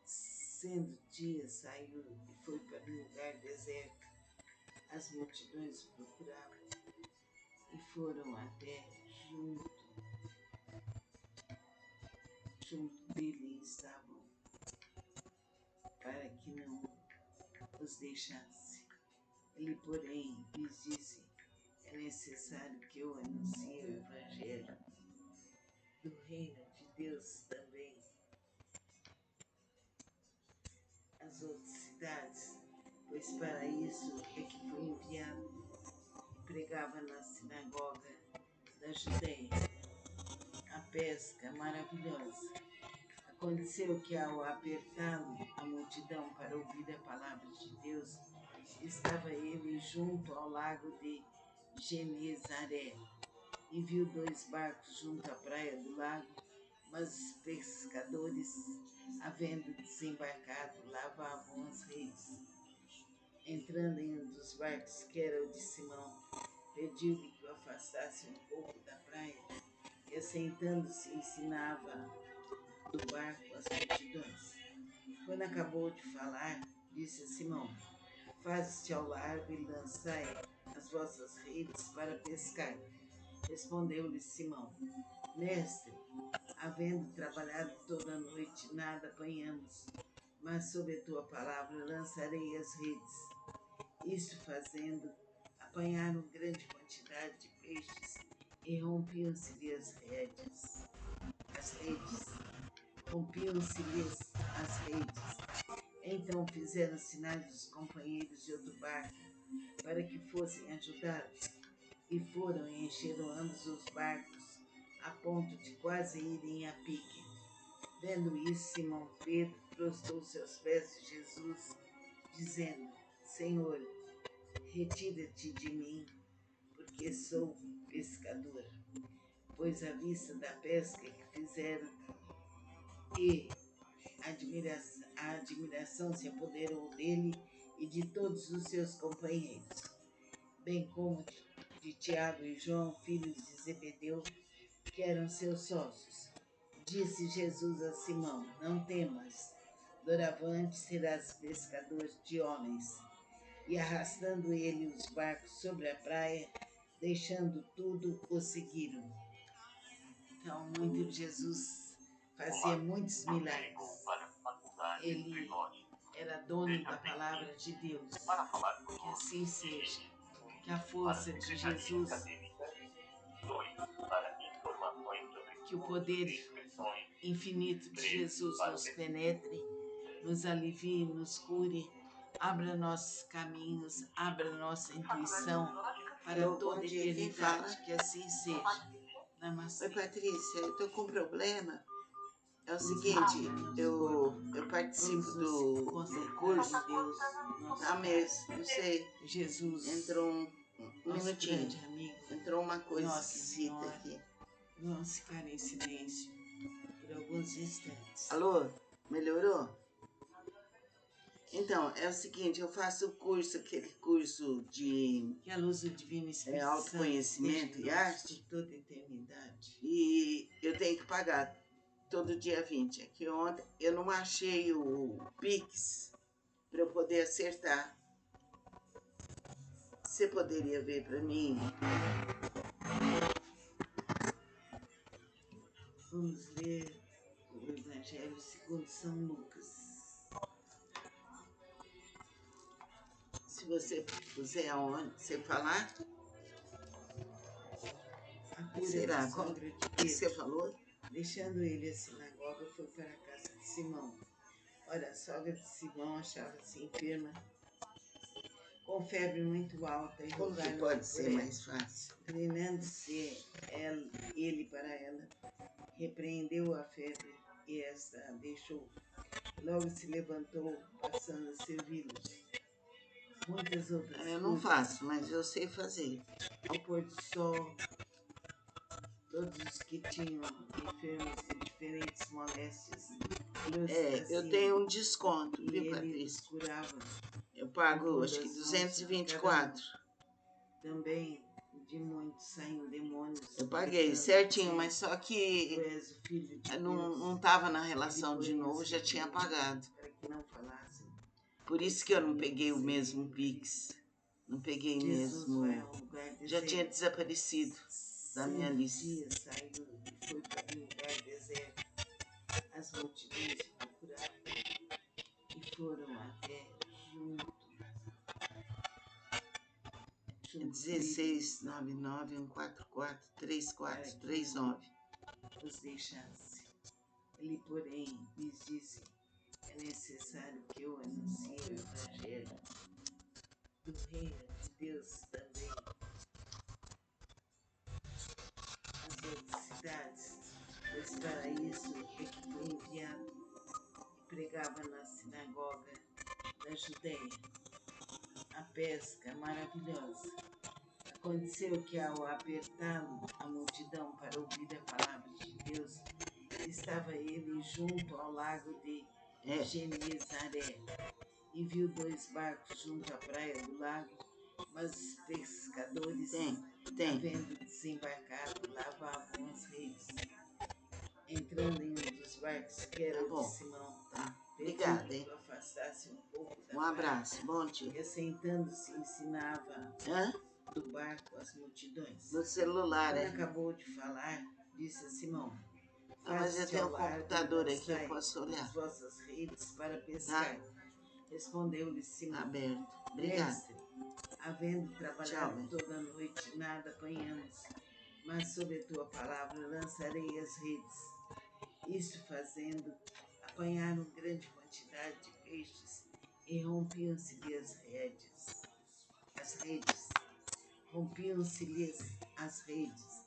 Sendo dia, saiu e foi para um lugar deserto. As multidões o procuravam e foram até junto dele estavam, para que não os deixasse. Ele, porém, lhes disse: É necessário que eu anuncie o Evangelho do reino de Deus também às outras cidades, pois para isso é que foi enviado. E pregava na sinagoga da Judéia. A pesca maravilhosa. Aconteceu que, ao apertá-lo a multidão para ouvir a palavra de Deus, estava ele junto ao lago de Genezaré e viu 2 barcos junto à praia do lago, mas os pescadores, havendo desembarcado, lavavam as redes. Entrando em um dos barcos, que era o de Simão, pediu-lhe que o afastasse um pouco da praia, e, assentando-se, ensinava do barco as multidões. Quando acabou de falar, disse a Simão: Faze-te ao largo e lançai as vossas redes para pescar. Respondeu-lhe Simão: Mestre, havendo trabalhado toda a noite, nada apanhamos, mas sob a tua palavra lançarei as redes. Isto fazendo, apanharam grande quantidade de peixes e rompiam-se-lhe as redes. Rompiam-se-lhes as redes. Então fizeram sinais dos companheiros de outro barco para que fossem ajudá-los, e foram e encheram ambos os barcos, a ponto de quase irem a pique. Vendo isso, Simão Pedro prostrou-se aos pés de Jesus, dizendo: Senhor, retira-te de mim, porque sou pescador. Pois à vista da pesca que fizeram e a admiração se apoderou dele e de todos os seus companheiros, bem como de Tiago e João, filhos de Zebedeu, que eram seus sócios. Disse Jesus a Simão: Não temas, doravante serás pescador de homens. E arrastando ele os barcos sobre a praia, deixando tudo, o seguiram. Então, muito Jesus fazia muitos milagres. Ele era dono da palavra de Deus. Que assim seja. Que a força de Jesus, que o poder infinito de Jesus nos penetre, nos alivie, nos cure, abra nossos caminhos, abra nossa intuição para toda eternidade. Que assim seja. Namastê. Oi, Patrícia, eu tô com um problema. É o seguinte, eu participo do curso. Deus, Tá mesmo, não sei. Jesus, Entrou um minutinho. grande amigo. Entrou uma coisa Nossa esquisita Senhora. aqui. Vamos ficar em silêncio por alguns instantes. Alô? Melhorou? Então, é o seguinte, eu faço o curso, aquele curso de Que a luz do Divino Espírito autoconhecimento e arte. Por toda a eternidade. E eu tenho que pagar todo dia 20. Aqui ontem eu não achei o Pix para eu poder acertar. Você poderia ver para mim? Vamos ler o Evangelho segundo São Lucas. Se você puser aonde você falar. A cura Será? de Como sogra de que você Pedro. falou? Deixando ele a sinagoga, foi para a casa de Simão. Ora, a sogra de Simão achava-se enferma, com febre muito alta, e Como que rogaram pode ser ela. mais fácil? Inclinando-se ele para ela, repreendeu a febre e esta a deixou. Logo se levantou, passando a servi-los. Muitas outras Eu não curas. faço, mas eu sei fazer. Ao pôr do sol, todos os que tinham enfermos de diferentes moléstias, Eu tenho um desconto, e viu, ele os Patrícia? curava. Eu pago, Impondo acho que as mãos 224. Também de muitos saem demônios. Eu paguei certinho, mas só que Tu és o filho de não Deus. estava na relação Ele de põe novo, os já tinha filhos pagado. Para que não falassem. Por isso que eu não peguei o mesmo Pix. Não peguei Jesus mesmo. vai a um lugar Já deserto. tinha desaparecido da minha lista. Dias saiu e foi para um lugar deserto. As multidões o procuraram e foram até junto. 16 99 144 3439. Os deixasse. Ele, porém, lhes disse: é necessário que eu anuncie o Evangelho do Reino de Deus também às outras cidades, pois para isso é que foi enviado. E pregava na sinagoga da Judéia. A pesca maravilhosa. Aconteceu que, ao apertá-lo a multidão para ouvir a palavra de Deus, estava ele junto ao lago de Genezaré e viu 2 barcos junto à praia do lago, mas os pescadores, havendo desembarcado, lavavam as redes. Entrando em um dos barcos, que era o de Simão, Obrigada, hein? afastasse um pouco da Um abraço, bom dia. E assentando-se, ensinava do barco as multidões. No celular, Quando acabou de falar, disse a Simão: mas eu tenho um computador aqui, eu posso olhar. As vossas redes para pescar. Respondeu-lhe Simão: aberto. Obrigada. Mestre, havendo trabalhado toda a noite, nada apanhamos, mas sob a tua palavra lançarei as redes. Isto fazendo, apanharam grande quantidade de peixes e rompiam-se-lhe as redes. Rompiam-se-lhes as redes.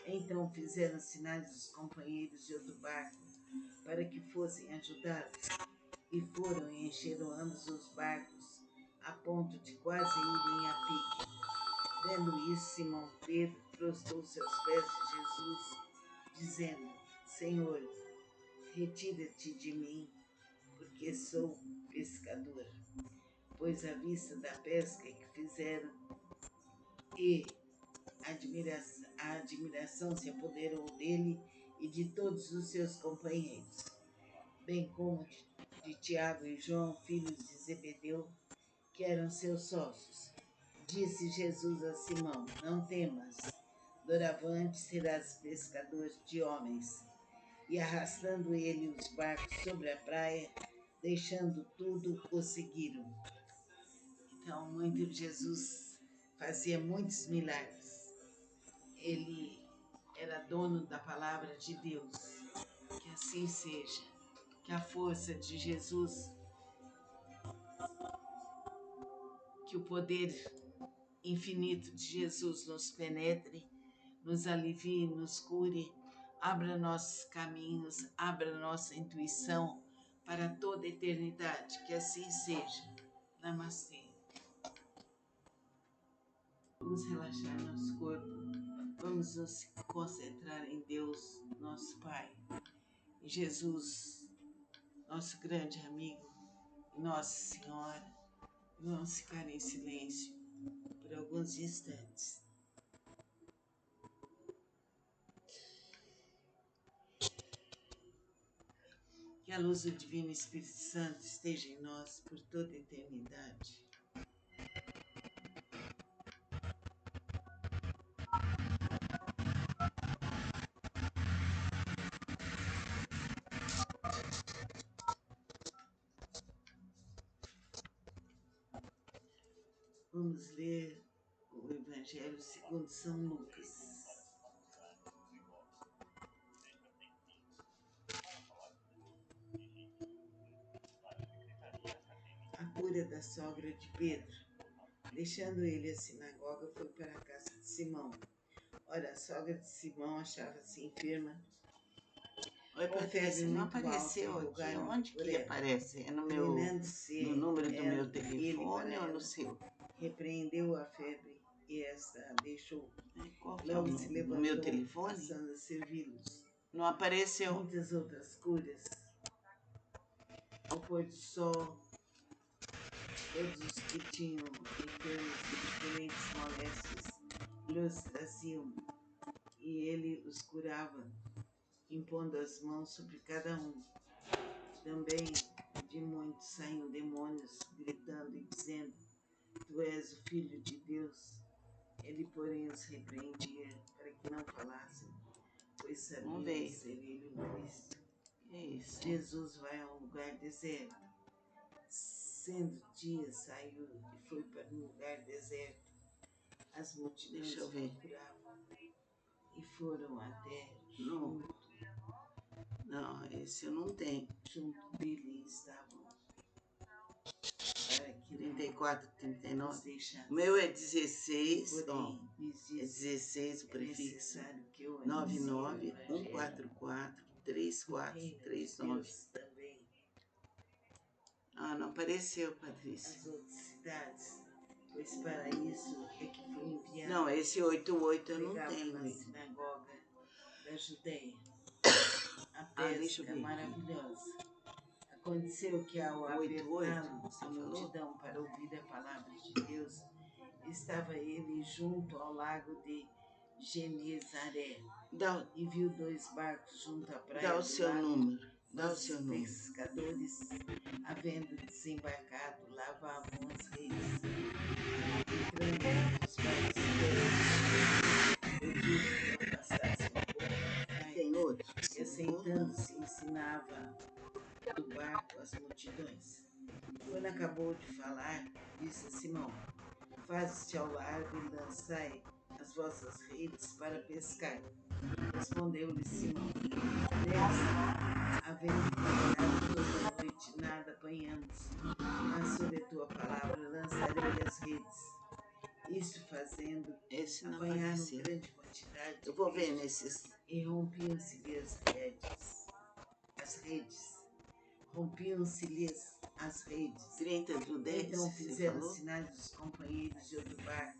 Então fizeram sinais dos companheiros de outro barco para que fossem ajudá-los, e foram e encheram ambos os barcos, a ponto de quase irem a pique. Vendo isso, Simão Pedro prostrou-se aos pés de Jesus, dizendo: Senhor, retira-te de mim, porque sou pescador. Pois à vista da pesca que fizeram e a admiração se apoderou dele e de todos os seus companheiros, bem como de Tiago e João, filhos de Zebedeu, que eram seus sócios. Disse Jesus a Simão: Não temas, doravante serás pescador de homens. E arrastando ele os barcos sobre a praia, deixando tudo, o seguiram. Então, Jesus fazia muitos milagres. Ele era dono da palavra de Deus. Que assim seja. Que a força de Jesus, que o poder infinito de Jesus nos penetre, nos alivie, nos cure, abra nossos caminhos, abra nossa intuição para toda a eternidade. Que assim seja. Namastê. Vamos relaxar nosso corpo. Vamos nos concentrar em Deus, nosso Pai, em Jesus, nosso grande amigo, Nossa Senhora. E vamos ficar em silêncio por alguns instantes. Que a luz do Divino Espírito Santo esteja em nós por toda a eternidade. Vamos ler o Evangelho segundo São Lucas. A cura da sogra de Pedro. Deixando ele a sinagoga, foi para a casa de Simão. Ora, a sogra de Simão achava-se enferma. Oi, Patrícia, não apareceu aqui. Onde que aparece? É no número do meu telefone ou no seu? Repreendeu a febre e esta deixou. Qual que é o número do meu telefone? Passando a servi-los. Não apareceu. Muitas outras curas. Ao pôr do sol, todos os que tinham enfermos de diferentes moléstias lhes traziam, e ele os curava, impondo as mãos sobre cada um. Também de muitos saíam demônios, gritando e dizendo: Tu és o Filho de Deus. Ele, porém, os repreendia para que não falassem, pois sabiam ser ele o Cristo. Jesus vai a um lugar deserto. Sendo dia, saiu e foi para um lugar deserto. As multidões o procuravam e foram até junto. Não, esse eu não tenho. Junto dele estavam. 34, 39. O meu é 16, ó, é 16 o prefixo, 99 144 3439. Ah, não apareceu, Patrícia. As outras cidades, pois para isso é que foi enviado. Não, esse 88 eu não tenho. Na sinagoga da Judeia. A pesca maravilhosa. Aconteceu que ao apertá-lo a multidão para ouvir a palavra de Deus, estava ele junto ao lago de Genezaré e viu 2 barcos junto à praia. Dá o seu número. Dá o Os seu número. pescadores, havendo desembarcado, lavavam as redes. Entrando entre os barcos pediu que o afastassem um pouco da praia. Tem outro? E aceitando-se, ensinava do barco as multidões. Quando acabou de falar, disse a Simão: Faze-te ao largo e lançai as vossas redes para pescar. Respondeu-lhe Simão: Mestre, havendo pescado toda a noite, nada apanhamos, mas sob a tua palavra lançarei as redes. Isto fazendo, Esse não apanharam apareceu. grande quantidade de Eu vou ver peixes nesses. e rompiam-se-lhe as redes. Rompiam-se-lhes as redes. 30/10, Então você fizeram falou? sinais dos companheiros de outro barco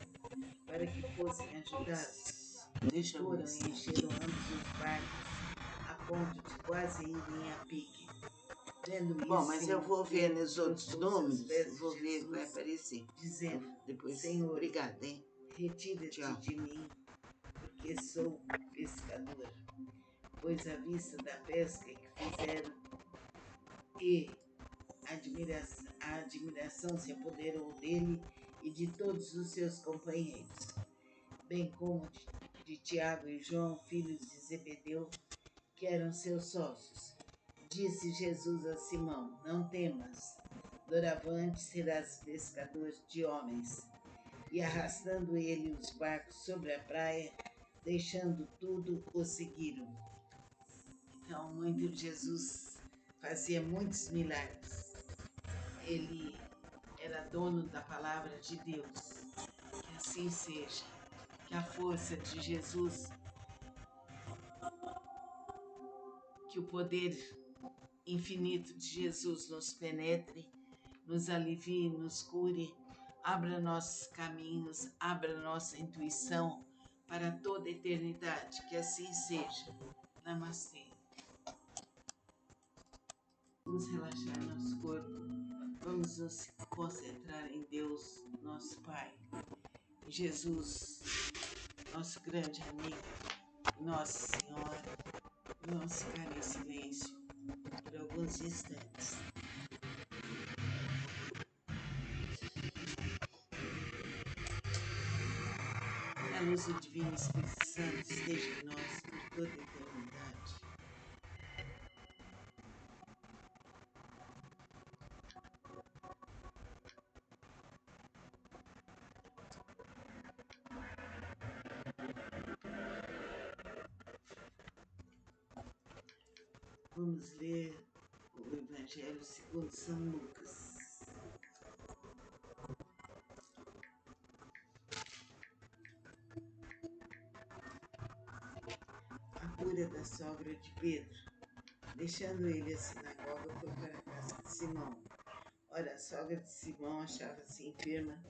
para que fossem ajudá-los. Deixa eu Foram ver. e encheram ambos os barcos a ponto de quase irem a pique. Vendo isso, Bom, mas eu Simão vou ver Pedro nos outros prostou-se aos números, pés de vou ver, vai Jesus, aparecer. dizendo: Depois, Senhor, obrigada, hein? retira-te Tchau. de mim, porque sou pescador. Pois à vista da pesca que fizeram e a admiração se apoderou dele e de todos os seus companheiros, bem como de Tiago e João, filhos de Zebedeu, que eram seus sócios. Disse Jesus a Simão: Não temas, doravante serás pescador de homens. E arrastando ele os barcos sobre a praia, deixando tudo, o seguiram. Então, Jesus fazia muitos milagres. Ele era dono da palavra de Deus. Que assim seja. Que a força de Jesus, que o poder infinito de Jesus nos penetre, nos alivie, nos cure, abra nossos caminhos, abra nossa intuição para toda a eternidade. Que assim seja. Namastê. Vamos relaxar nosso corpo. Vamos nos concentrar em Deus, nosso Pai. Em Jesus, nosso grande amigo, Nossa Senhora. E vamos ficar em silêncio por alguns instantes. Que a luz do Divino Espírito Santo esteja em nós por toda a eternidade. Vamos ler o Evangelho segundo São Lucas. A cura da sogra de Pedro. Deixando ele a sinagoga, foi para a casa de Simão. Ora, a sogra de Simão achava-se enferma,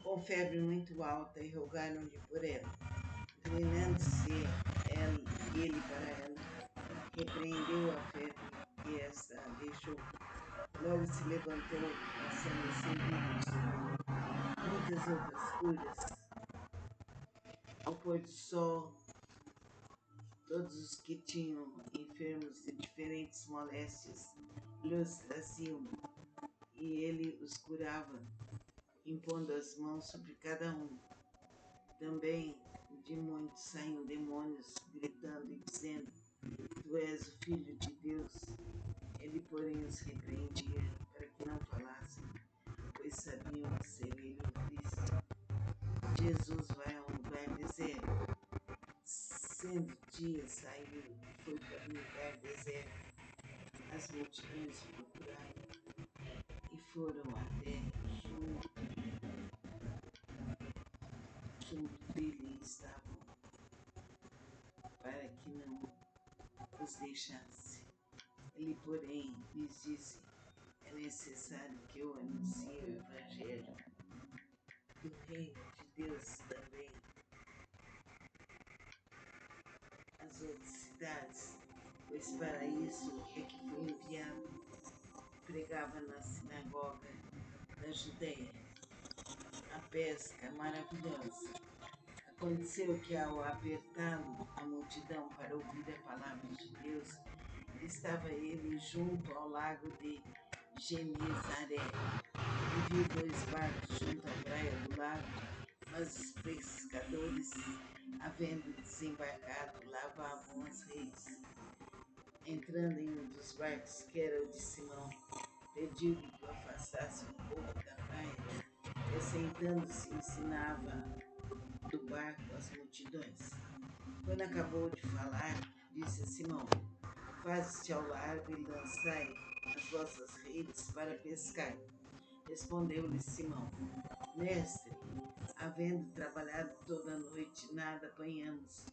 com febre muito alta, e rogaram-lhe por ela. Inclinando-se ele para ela, repreendeu a febre e esta a deixou. Logo se levantou, passando sem vida. Muitas outras curas. Ao pôr do sol, todos os que tinham enfermos de diferentes moléstias lhes traziam, e ele os curava, impondo as mãos sobre cada um. Também de muitos saíam demônios, gritando e dizendo: Tu és o Filho de Deus. Ele, porém, os repreendia para que não falassem, pois sabiam ser ele o Cristo. Jesus vai a um lugar deserto. Sendo dia, saiu e foi para um lugar deserto. As multidões o procuraram e foram até junto dele estavam, para que não os deixasse. Ele, porém, lhes disse: É necessário que eu anuncie o Evangelho do Reino de Deus também às outras cidades, pois para isso é que fui enviado. Pregava na sinagoga da Judéia. A pesca maravilhosa. Aconteceu que, ao apertá-lo a multidão para ouvir a palavra de Deus, estava ele junto ao lago de Genezaré, e viu 2 barcos junto à praia do lago, mas os pescadores, havendo desembarcado, lavavam as redes. Entrando em um dos barcos, que era o de Simão, pediu-lhe que o afastasse um pouco da praia, e assentando-se ensinava do barco as multidões. Quando acabou de falar, disse a Simão: Faze-te ao largo e lançai as vossas redes para pescar. Respondeu-lhe Simão: Mestre, Havendo trabalhado toda a noite, nada apanhamos,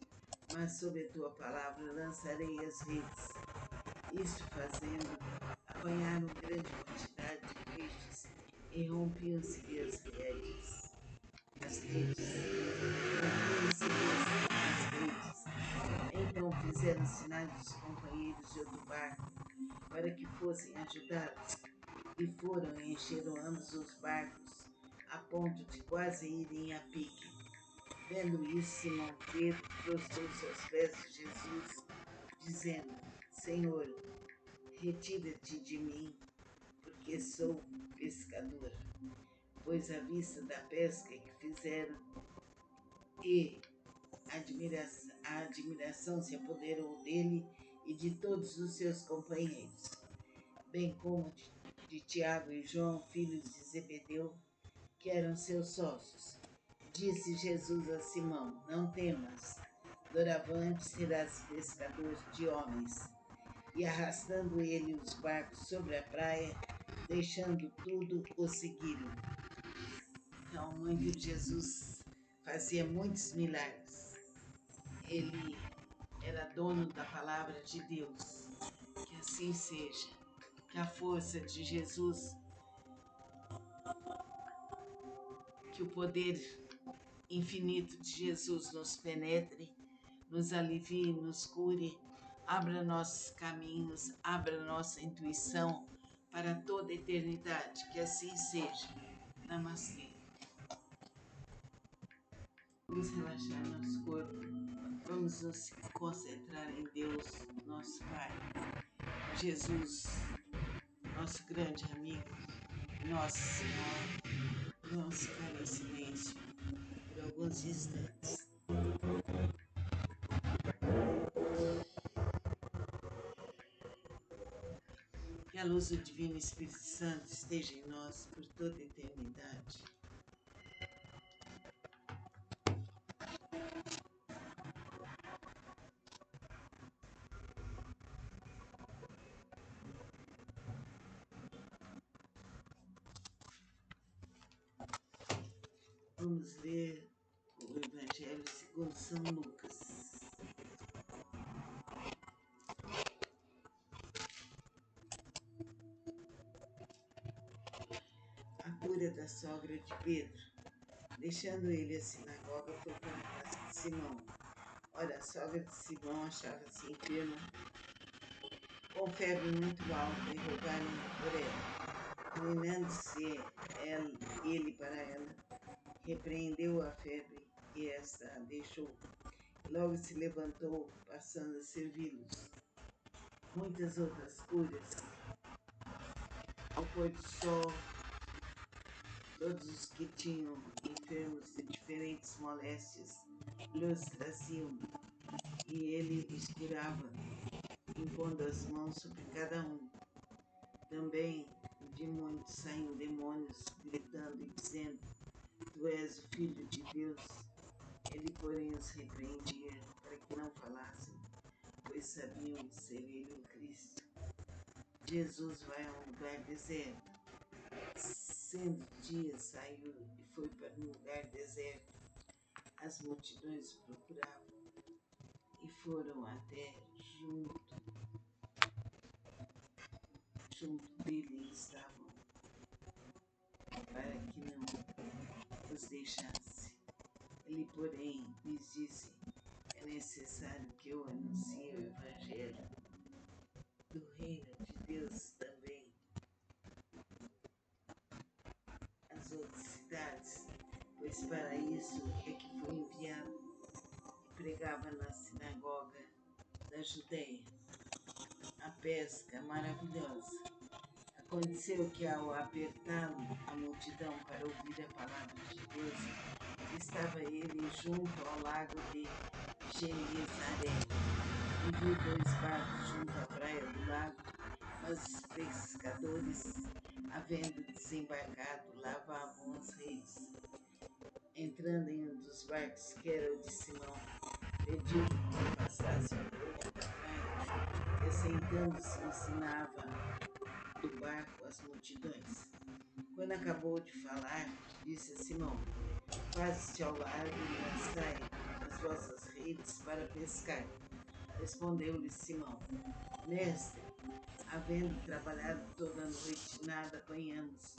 mas sob a tua palavra lançarei as redes. Isto fazendo, apanharam grande quantidade de peixes e rompiam-se-lhe as redes. Rompiam-se-lhes as redes. Então fizeram sinais dos companheiros de outro barco para que fossem ajudá-los, e foram e encheram ambos os barcos, a ponto de quase irem a pique. Vendo isso, Simão Pedro prostrou-se aos pés de Jesus, dizendo: Senhor, retira-te de mim, porque sou pescador. Pois à vista da pesca que fizeram e a admiração se apoderou dele e de todos os seus companheiros, bem como de Tiago e João, filhos de Zebedeu, que eram seus sócios. Disse Jesus a Simão: Não temas, doravante serás pescador de homens. E arrastando ele os barcos sobre a praia, deixando tudo, o seguiram. Então, muito Jesus fazia muitos milagres. Ele era dono da palavra de Deus. Que assim seja. Que a força de Jesus, que o poder infinito de Jesus nos penetre, nos alivie, nos cure, abra nossos caminhos, abra nossa intuição para toda a eternidade. Que assim seja. Namastê. Vamos relaxar nosso corpo. Vamos nos concentrar em Deus, nosso Pai. Jesus, nosso grande amigo, nosso Senhor. Vamos ficar em silêncio por alguns instantes. Que a luz do Divino Espírito Santo esteja em nós por toda a eternidade. Vamos ler o Evangelho segundo São Lucas. A cura da sogra de Pedro. Deixando ele a sinagoga, foi para a casa de Simão. Ora, a sogra de Simão achava-se enferma, com febre muito alta, e rogaram por ela. Inclinando-se ele para ela, repreendeu a febre e esta a deixou. Logo se levantou, passando a servi-los. Muitas outras curas. Ao pôr do sol, todos os que tinham enfermos de diferentes moléstias lhes traziam, e ele os curava, impondo as mãos sobre cada um. Também de muitos saíam demônios, gritando e dizendo: Tu és o Filho de Deus. Ele, porém, os repreendia para que não falassem, pois sabiam ser ele o Cristo. Jesus vai a um lugar deserto. Sendo dia, saiu e foi para um lugar deserto. As multidões o procuravam e foram até junto dele estavam, para que não os deixasse. Ele, porém, lhes disse: É necessário que eu anuncie o Evangelho do reino de Deus também às outras cidades, pois para isso é que fui enviado. E pregava na sinagoga da Judéia. A pesca maravilhosa. Aconteceu que, ao apertá-lo a multidão para ouvir a palavra de Deus, estava ele junto ao lago de Genezaré, e viu dois barcos junto à praia do lago, mas os pescadores, havendo desembarcado, lavavam as redes. Entrando em um dos barcos, que era o de Simão, pediu que passasse por outra praia, e sentando-se ensinava do barco as multidões. Quando acabou de falar, disse a Simão: Faze-te ao lado e lançai as vossas redes para pescar. Respondeu-lhe Simão: Mestre, havendo trabalhado toda a noite, nada apanhamos,